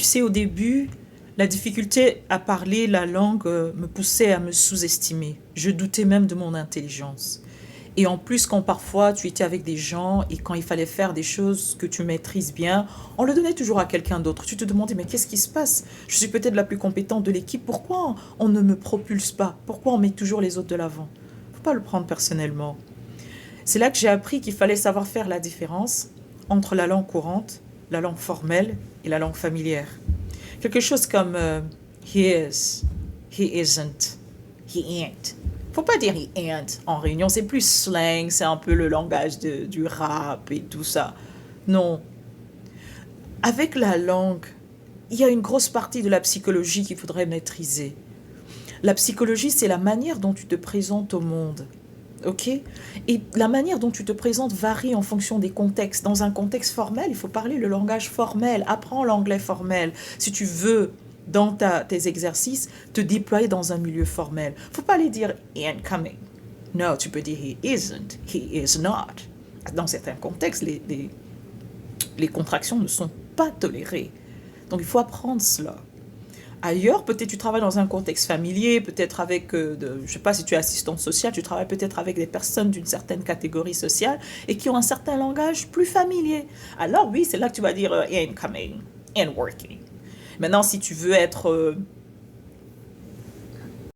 sais, au début, la difficulté à parler la langue me poussait à me sous-estimer. Je doutais même de mon intelligence. Et en plus, quand parfois tu étais avec des gens et quand il fallait faire des choses que tu maîtrises bien, on le donnait toujours à quelqu'un d'autre. Tu te demandais, mais qu'est-ce qui se passe? Je suis peut-être la plus compétente de l'équipe. Pourquoi on ne me propulse pas? Pourquoi on met toujours les autres de l'avant? Faut pas le prendre personnellement. C'est là que j'ai appris qu'il fallait savoir faire la différence entre la langue courante, la langue formelle et la langue familière. Quelque chose comme he is, he isn't, he ain't. Faut pas dire he ain't en réunion, c'est plus slang, c'est un peu le langage du rap et tout ça. Non. Avec la langue, il y a une grosse partie de la psychologie qu'il faudrait maîtriser. La psychologie, c'est la manière dont tu te présentes au monde. Ok? Et la manière dont tu te présentes varie en fonction des contextes. Dans un contexte formel, il faut parler le langage formel. Apprends l'anglais formel. Si tu veux, dans tes exercices, te déployer dans un milieu formel. Faut pas aller dire he ain't coming. Non, tu peux dire he isn't, he is not. Dans certains contextes, les contractions ne sont pas tolérées. Donc il faut apprendre cela. Ailleurs, peut-être tu travailles dans un contexte familier, peut-être avec, je ne sais pas si tu es assistante sociale, tu travailles peut-être avec des personnes d'une certaine catégorie sociale et qui ont un certain langage plus familier. Alors oui, c'est là que tu vas dire ain't coming, ain't working. Maintenant, si tu veux être